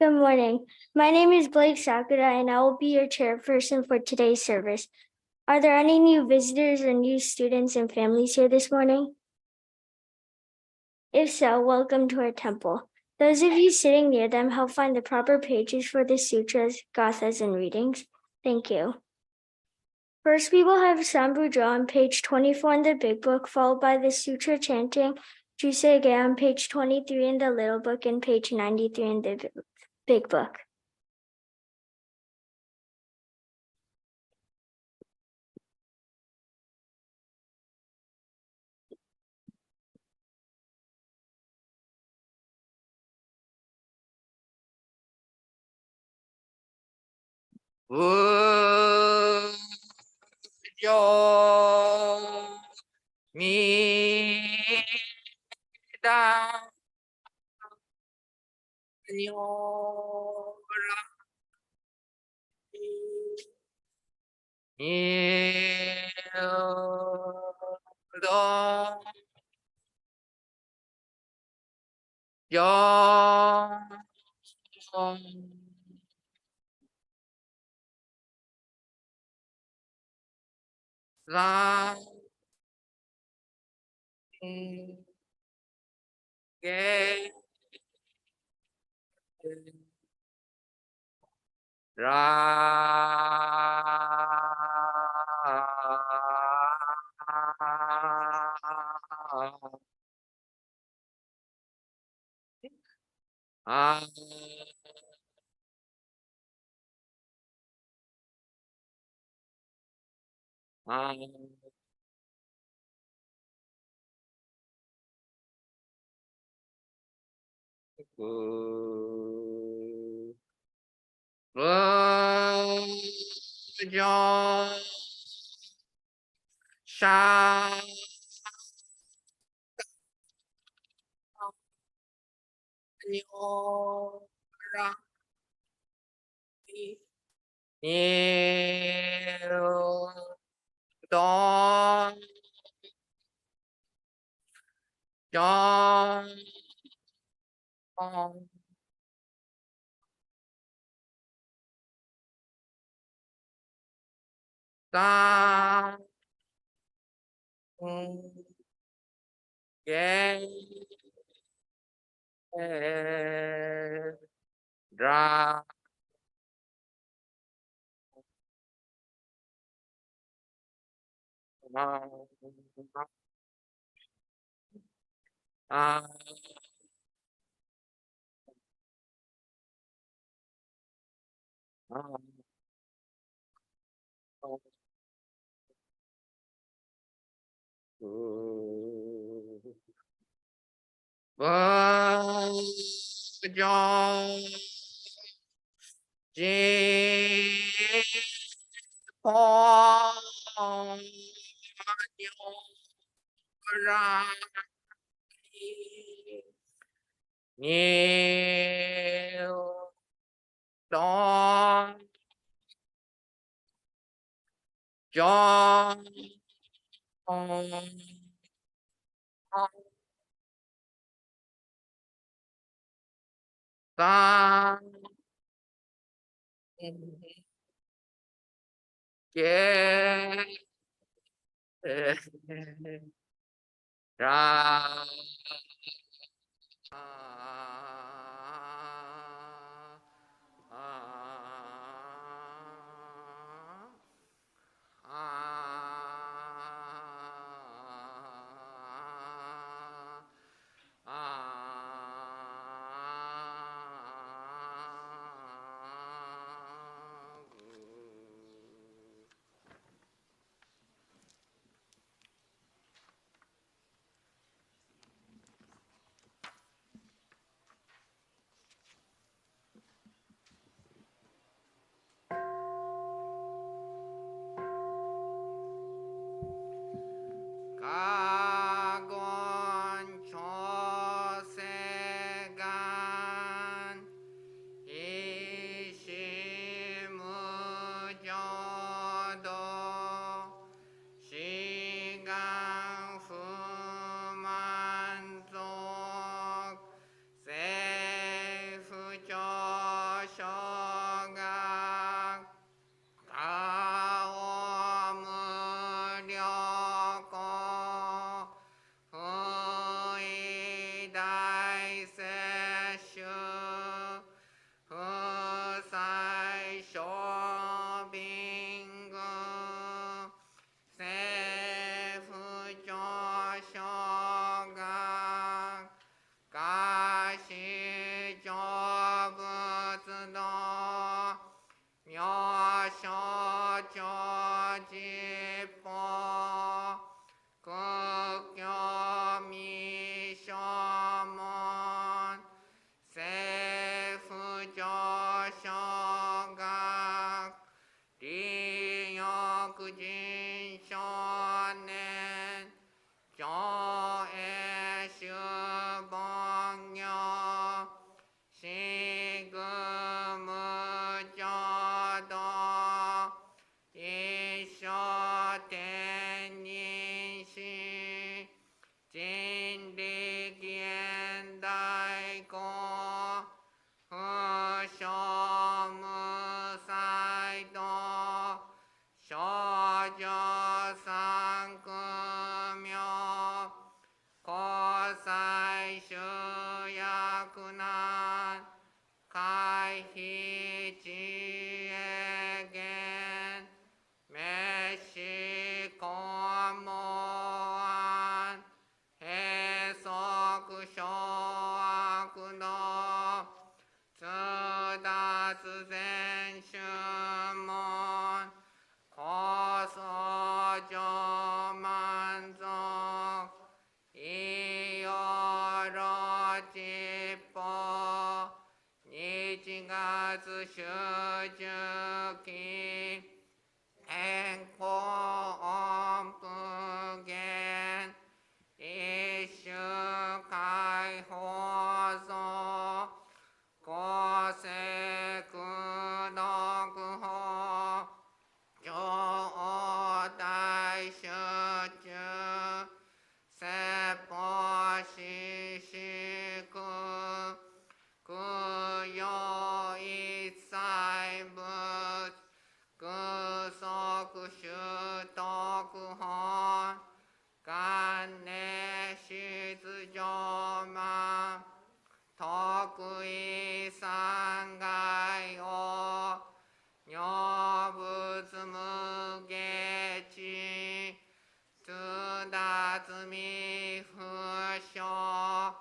Good morning. My name is Blake Sakura, and I will be your chairperson for today's service. Are there any new visitors or new students and families here this morning? If so, welcome to our temple. Those of you sitting near them help find the proper pages for the sutras, gathas, and readings. Thank you. First, we will have Sambujo on page 24 in the big book, followed by the sutra chanting Juseige on page 23 in the little book and page 93 in the big book. Yo Mida Nyora Ildo Yo La Ge Ra Bujo Sha Nyo Ra Niu Don John Sa Ge Ra Bujo Ji Pong Nyo Ra Niu Don John Sa Ge Ra Kagon Chosegan Ishimujodo Shigan Fumanzok Seifu Shoshogak Kao Muryoko Hui Dai Seshu Husai Shobingu Seifu Joshogak Kashi Jobutsudo Myosho Jojippo Kukyo Mishomon Seifu Joshogak Ryokujin Shonen Joe Shubongyo Shigumu-jodo Isho-ten-yin-shi Jin-ri-gien-dai-go Husho-musai-do Shoujo-sankumyo Kosai Shuyakunan Kai Hichi-egen Meshi-komoan Hesoku-shoakuno Tsudatsu-zen-shumon Koso-jo-manzok Ioro-jippo 1月集中期健康音符源一周回放送公正読法上大集中説法四式供養一切物具足習得本元年出場満得意三害を如仏無下地通達未不詳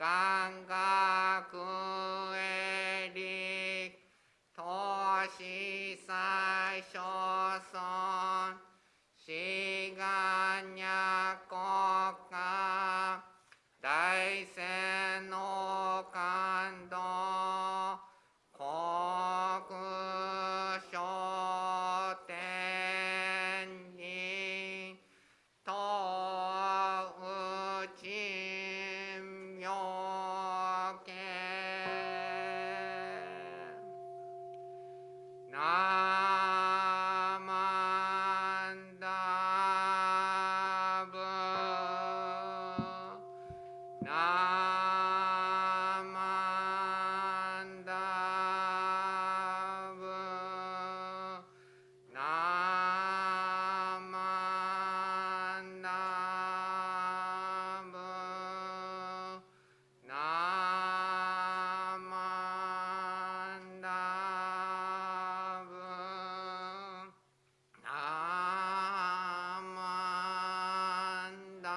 感覚営利投資最小損志願や国家大戦の感動国書店に東内妙見ナマンダブナマンダブナマンダブナマンダブナマンダ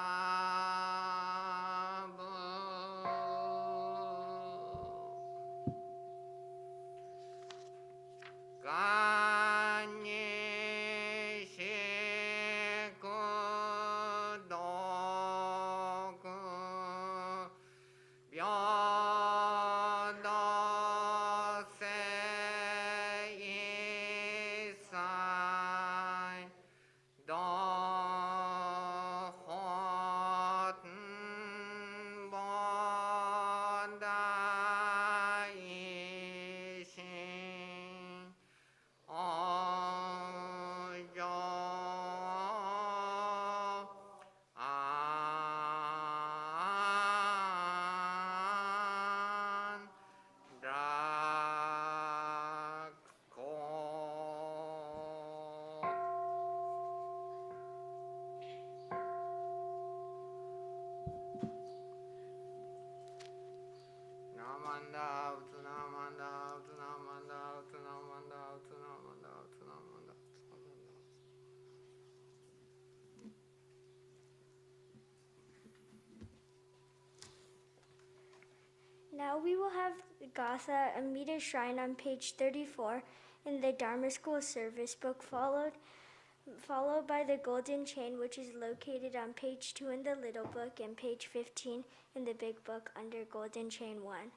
ブがんにしくどく平等性一切同本盆大心往生安楽公ナマンダウツナマンダウツナマンダウツナマンダウツナマンダウツナマンダウツナマンダウツ Now we will have Gatha Amida Shrine on page 34 in the Dharma School Service book, followed by the Golden Chain, which is located on page 2 in the Little Book and page 15 in the Big Book under Golden Chain 1.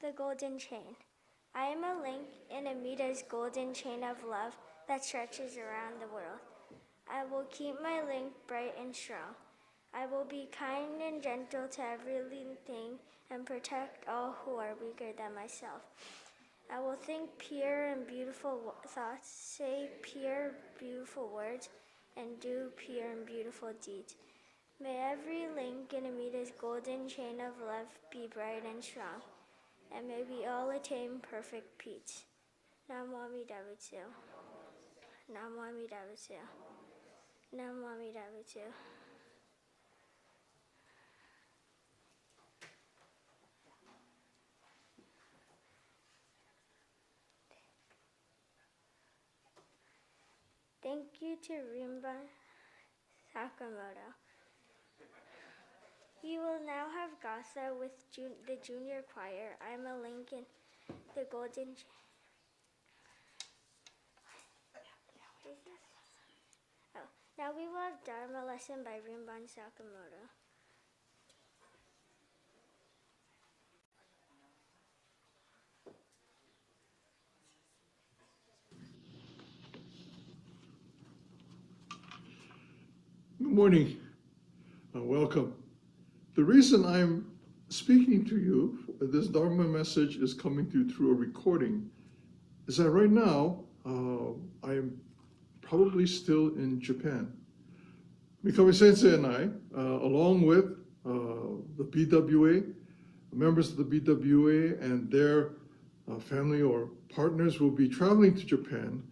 The golden chain. I am a link in Amida's golden chain of love that stretches around the world. I will keep my link bright and strong. I will be kind and gentle to every living thing and protect all who are weaker than myself. I will think pure and beautiful thoughts, say pure, beautiful words, and do pure and beautiful deeds. May every link in Amida's golden chain of love be bright and strong, and may we all attain perfect peace. Namo Amida Betsu. Namo Amida Betsu. Namo Amida Betsu. Thank you to Rinban Sakamoto. We will now have Gatha with the junior choir. I'm a link in the golden. Oh, now we will have Dharma lesson by Rinban Sakamoto. Good morning. Welcome. The reason I'm speaking to you, this Dharma message is coming to you through a recording, is that right now I am probably still in Japan. Mikami Sensei and I, along with the BWA, members of the BWA and their family or partners will be traveling to Japan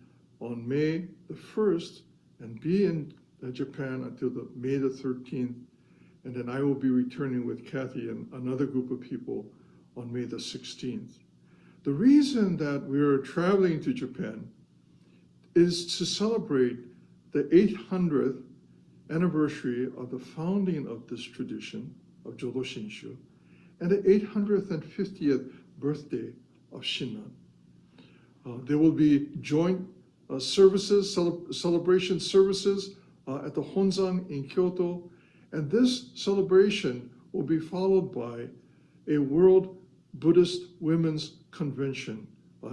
on May the 1st and be in Japan until May the 13th. And then I will be returning with Kathy and another group of people on May the 16th. The reason that we're traveling to Japan is to celebrate the 800th anniversary of the founding of this tradition of Jodo Shinshu and the 850th birthday of Shinran. There will be joint services, celebration services at the Honzan in Kyoto, and this celebration will be followed by a World Buddhist Women's Convention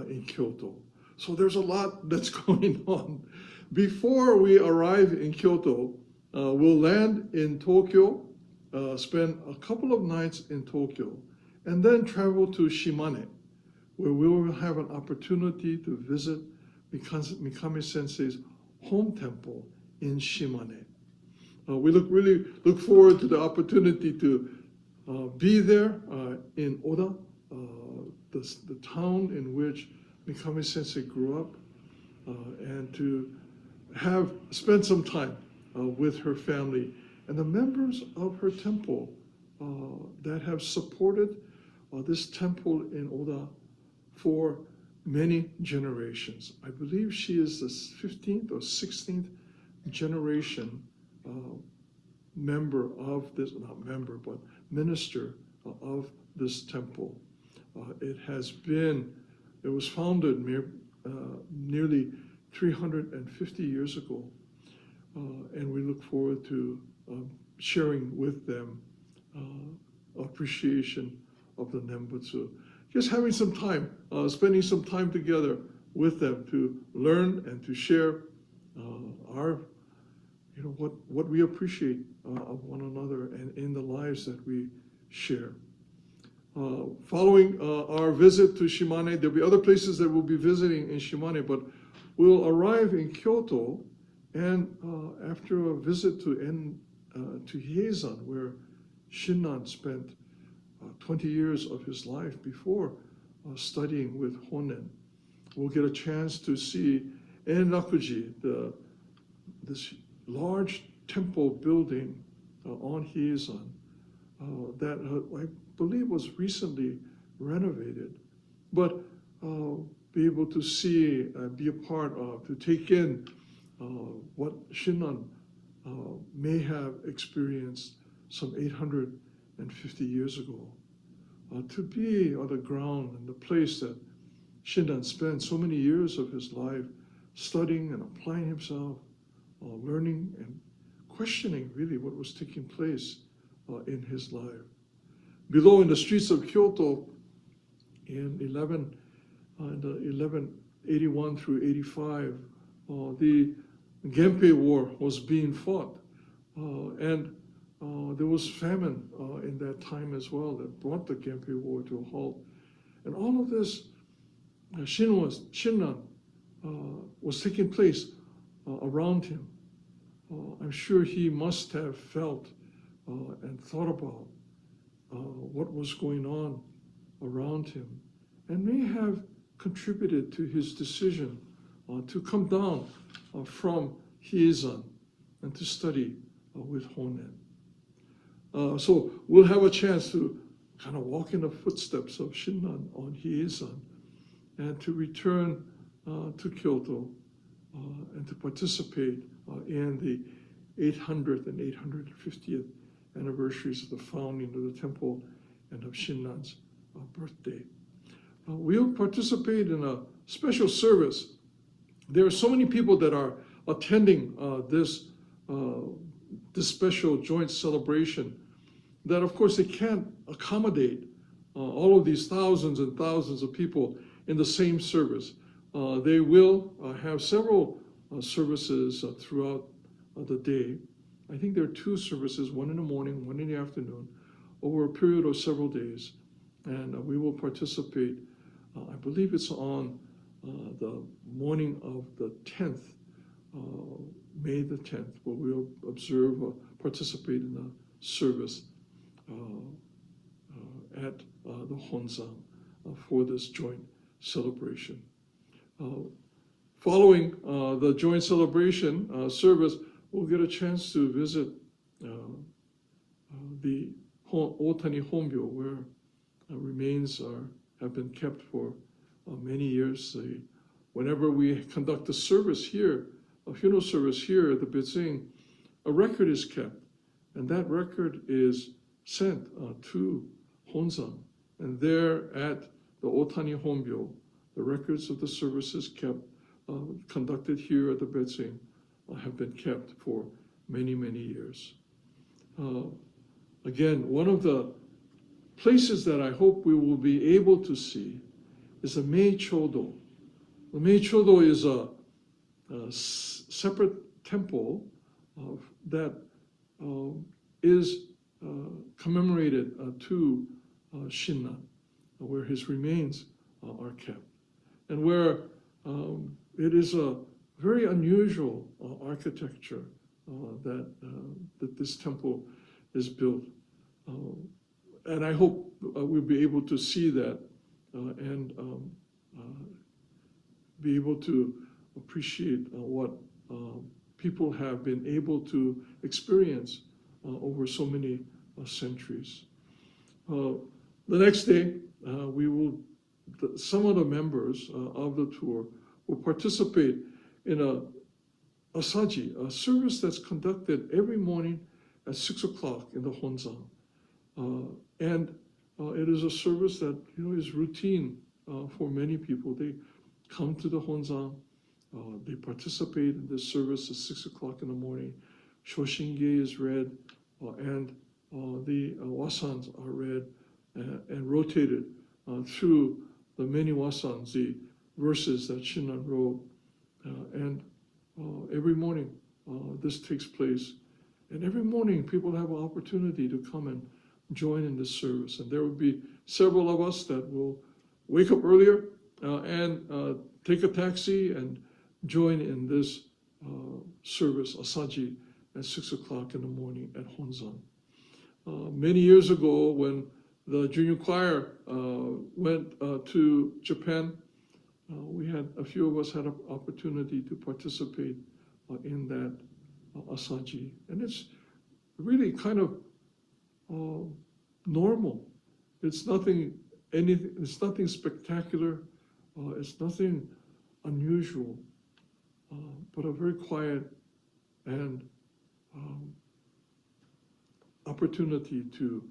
in Kyoto. So there's a lot that's going on. Before we arrive in Kyoto, we'll land in Tokyo, spend a couple of nights in Tokyo, and then travel to Shimane, where we will have an opportunity to visit Mikami Sensei's home temple in Shimane. We really look forward to the opportunity to be there in Oda, the town in which Mikami Sensei grew up, and to spend some time with her family and the members of her temple that have supported this temple in Oda for many generations. I believe she is the 15th or 16th generation member of this, not member, but minister of this temple. It was founded nearly 350 years ago, and we look forward to sharing with them appreciation of the Nembutsu. Just having some time, spending some time together with them to learn and to share what we appreciate of one another and in the lives that we share. Following our visit to Shimane, there'll be other places that we'll be visiting in Shimane, but we'll arrive in Kyoto, and after a visit to Hiezan, where Shinran spent 20 years of his life before studying with Honen, we'll get a chance to see Enrakuji, this large temple building on Hiezan that I believe was recently renovated, but be able to see, be a part of, to take in what Shinran may have experienced some 850 years ago. To be on the ground in the place that Shinran spent so many years of his life studying and applying himself, learning and questioning really what was taking place in his life. Below in the streets of Kyoto, in 1181 through 85, the Genpei War was being fought, and there was famine in that time as well that brought the Genpei War to a halt. And all of this Shinran was taking place around him. I'm sure he must have felt and thought about what was going on around him, and may have contributed to his decision to come down from Hiezan and to study with Honen. So we'll have a chance to kind of walk in the footsteps of Shinran on Hiezan and to return to Kyoto and to participate in the 800th and 850th anniversaries of the founding of the temple and of Shinran's birthday. We'll participate in a special service. There are so many people that are attending this special joint celebration that, of course, they can't accommodate all of these thousands and thousands of people in the same service. They will have several services throughout the day. I think there are 2 services, one in the morning, one in the afternoon, over a period of several days. And we will participate, I believe it's on the morning of the 10th, May the 10th, where we'll observe or participate in the service at the Honzan for this joint celebration. Following the joint celebration service, we'll get a chance to visit the Otani Honbyo, where remains have been kept for many years. Whenever we conduct a service here, a funeral service here at the Betsuin, a record is kept, and that record is sent to Honzan. And there at the Otani Honbyo, the records of the services kept, conducted here at the Betsuin, have been kept for many, many years. Again, one of the places that I hope we will be able to see is the Mei Chodo. The Mei Chodo is a separate temple that is commemorated to Shinran, where his remains are kept, and where it is a very unusual architecture that this temple is built. And I hope we'll be able to see that and be able to appreciate what people have been able to experience over so many centuries. The next day, some of the members of the tour will participate in a asaji, a service that's conducted every morning at 6 o'clock in the Honzan. And it is a service that is routine for many people. They come to the Honzan, they participate in this service at 6 o'clock in the morning. Shoshinge is read, and the wasans are read and rotated through the many wasans, the verses that Shinran wrote. And every morning this takes place. And every morning people have an opportunity to come and join in this service. And there will be several of us that will wake up earlier and take a taxi and join in this service, asaji, at 6 o'clock in the morning at Honzan. Many years ago, when the junior choir went to Japan, a few of us had an opportunity to participate in that asaji. And it's really kind of normal. It's nothing spectacular. It's nothing unusual, but a very quiet and opportunity to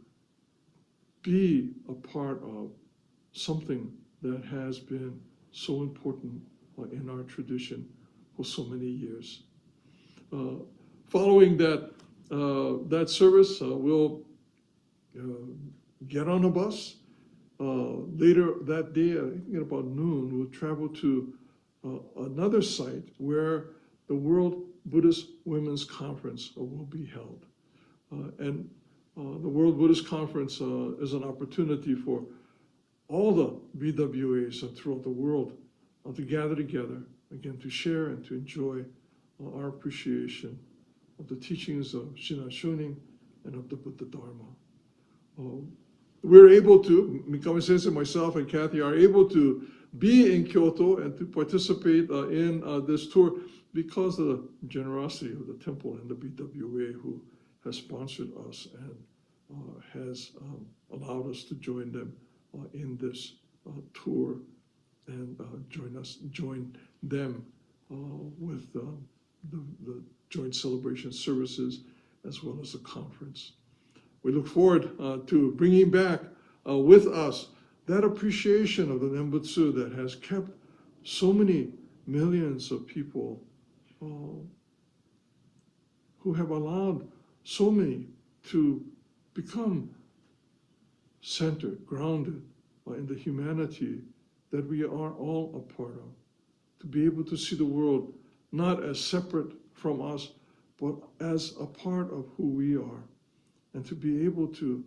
be a part of something that has been so important in our tradition for so many years. Following that service, we'll get on a bus later that day, I think at about noon, we'll travel to another site where the World Buddhist Women's Conference will be held. And the World Buddhist Conference is an opportunity for all the BWAs throughout the world to gather together, again, to share and to enjoy our appreciation of the teachings of Shinran Shunin and of the Buddha Dharma. We're able to, Mikami Sensei, myself, and Kathy are able to be in Kyoto and to participate in this tour because of the generosity of the temple and the BWA who has sponsored us and has allowed us to join them in this tour and join them with the joint celebration services as well as the conference. We look forward to bringing back with us that appreciation of the Nembutsu that has kept so many millions of people who have allowed so many to become centered, grounded in the humanity that we are all a part of. To be able to see the world not as separate from us, but as a part of who we are. And to be able to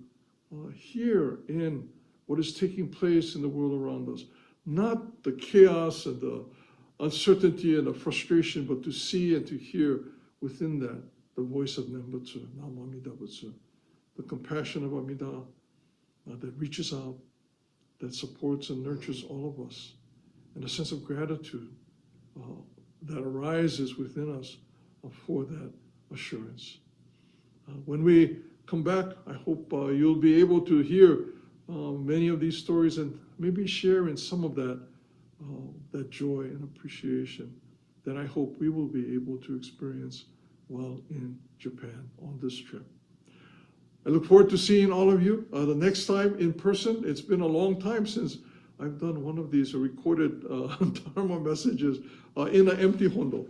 hear in what is taking place in the world around us, not the chaos and the uncertainty and the frustration, but to see and to hear within that the voice of Nembutsu, Nam Amida Butsu, the compassion of Amida that reaches out, that supports and nurtures all of us, and a sense of gratitude that arises within us for that assurance. When we come back, I hope you'll be able to hear many of these stories and maybe share in some of that joy and appreciation that I hope we will be able to experience while in Japan on this trip. I look forward to seeing all of you the next time in person. It's been a long time since I've done one of these recorded Dharma messages in an empty hondo.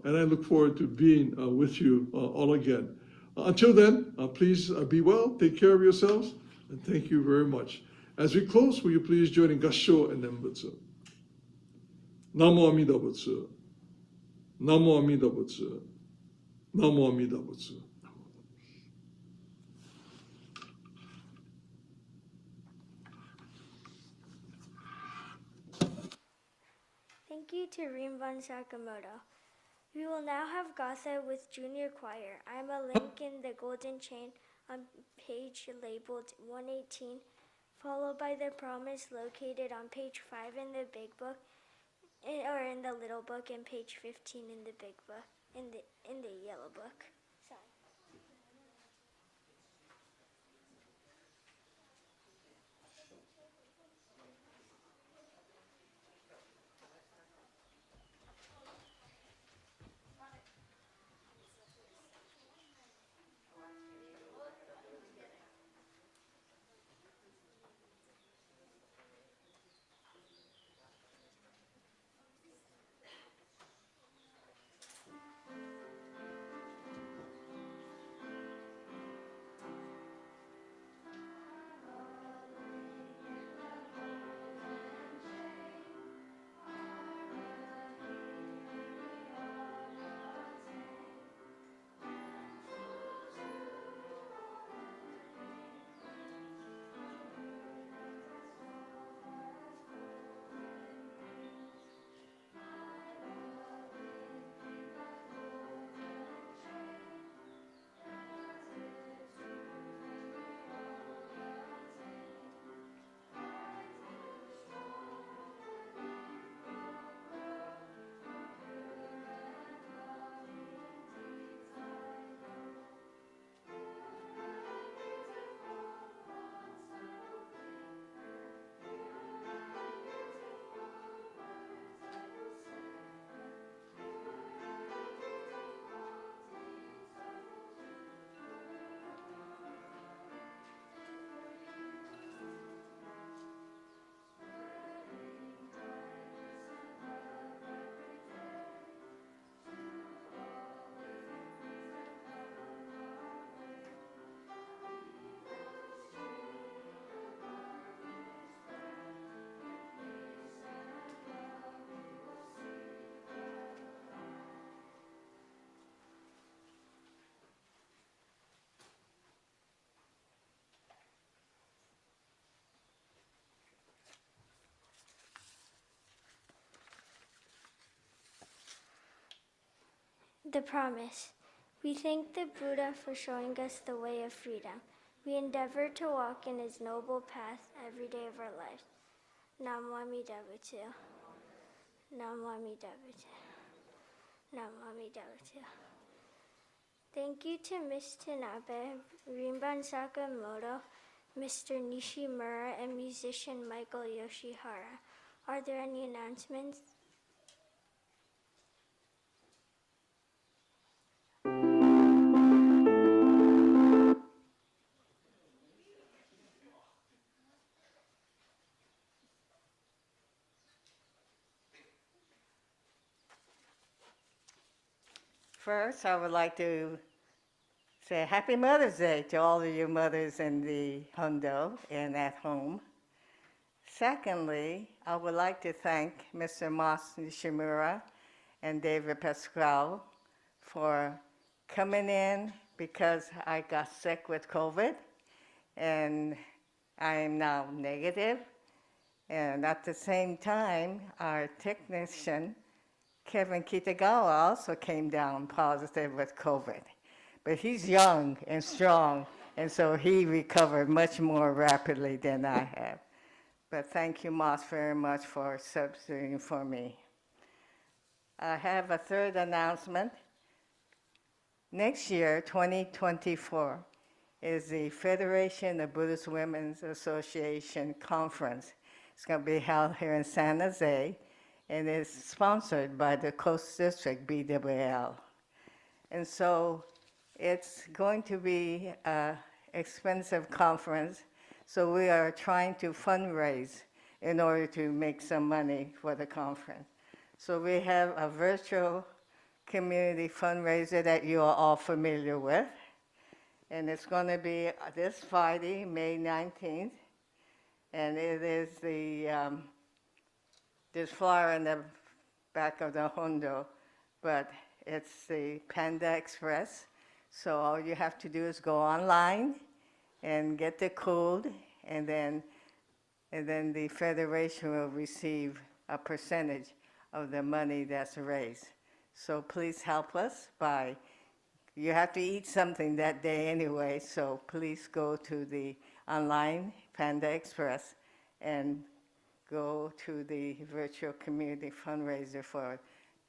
And I look forward to being with you all again. Until then, please be well, take care of yourselves, and thank you very much. As we close, will you please join in Gassho and Nembutsu? Namo Amida Butsu. Namo Amida Butsu. Namo Amida Butsu. Thank you to Rinban Sakamoto. We will now have Gatha with Junior Choir. I'm a link in the golden chain on page labeled 118, followed by the promise located on page 5 in the big book, or in the little book, and page 15 in the big book, in the yellow book. Sorry. The promise. We thank the Buddha for showing us the way of freedom. We endeavor to walk in his noble path every day of our lives. Namo Amida Betsuin. Namo Amida Betsuin. Namo Amida Betsuin. Thank you to Ms. Tanabe, Rinban Sakamoto, Mr. Nishimura, and musician Michael Yoshihara. Are there any announcements? First, I would like to say Happy Mother's Day to all of you mothers in the Hondo and at home. Secondly, I would like to thank Mr. Mas Nishimura and David Pascal for coming in because I got sick with COVID and I am now negative. And at the same time, our technician, Kevin Kitagawa, also came down positive with COVID. But he's young and strong, and so he recovered much more rapidly than I have. But thank you, Moss, very much for substituting for me. I have a third announcement. Next year, 2024, is the Federation of Buddhist Women's Association Conference. It's going to be held here in San Jose, and it's sponsored by the Coast District BWL. And so it's going to be an expensive conference, so we are trying to fundraise in order to make some money for the conference. So we have a virtual community fundraiser that you are all familiar with, and it's going to be this Friday, May 19th, and it is this flyer in the back of the Hondo, but it's the Panda Express. So all you have to do is go online and get the code, and then the Federation will receive a percentage of the money that's raised. So please help us by, you have to eat something that day anyway, so please go to the online Panda Express and go to the virtual community fundraiser for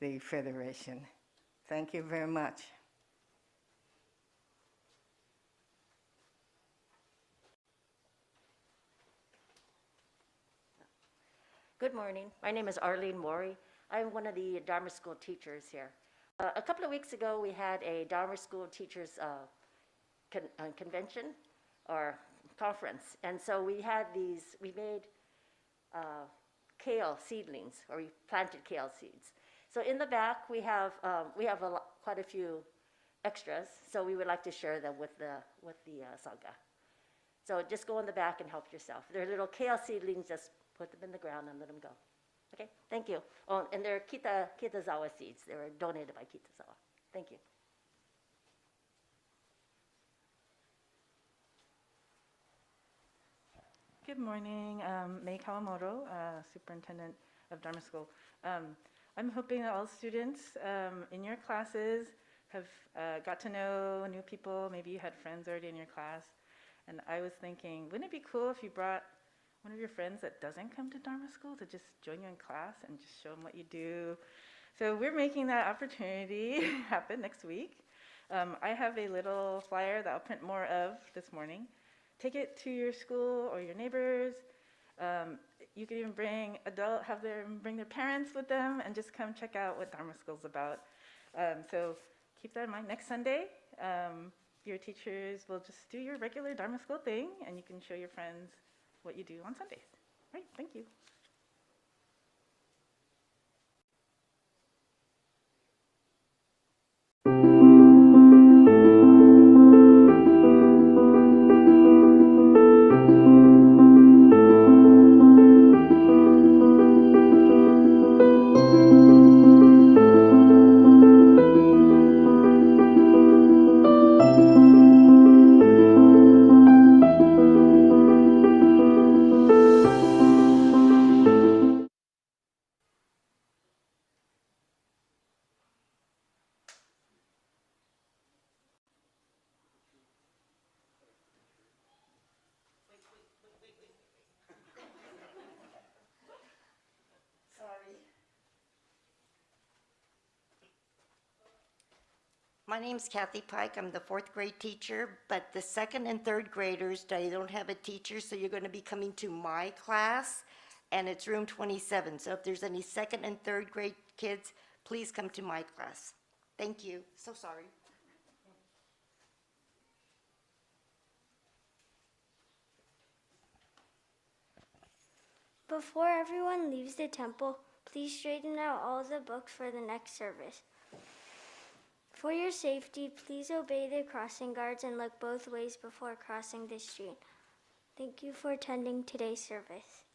the Federation. Thank you very much. Good morning. My name is Arlene Mori. I'm one of the Dharma School teachers here. A couple of weeks ago, we had a Dharma School teachers convention or conference. And so we made kale seedlings, or we planted kale seeds. So in the back, we have quite a few extras. So we would like to share them with the Sangha. So just go in the back and help yourself. They're little kale seedlings, just put them in the ground and let them go. Okay, thank you. Oh, and they're Kitazawa seeds. They were donated by Kitazawa. Thank you. Good morning, Mei Kawamoto, Superintendent of Dharma School. I'm hoping that all students in your classes have got to know new people. Maybe you had friends already in your class. And I was thinking, wouldn't it be cool if you brought one of your friends that doesn't come to Dharma School to just join you in class and just show them what you do? So we're making that opportunity happen next week. I have a little flyer that I'll print more of this morning. Take it to your school or your neighbors. You can even have them bring their parents with them and just come check out what Dharma School's about. So keep that in mind. Next Sunday, your teachers will just do your regular Dharma School thing, and you can show your friends what you do on Sundays. All right, thank you. My name's Kathy Pike. I'm the fourth grade teacher, but the second and third graders, they don't have a teacher, so you're going to be coming to my class, and it's room 27. So if there's any second and third grade kids, please come to my class. Thank you. So sorry. Before everyone leaves the temple, please straighten out all the books for the next service. For your safety, please obey the crossing guards and look both ways before crossing the street. Thank you for attending today's service.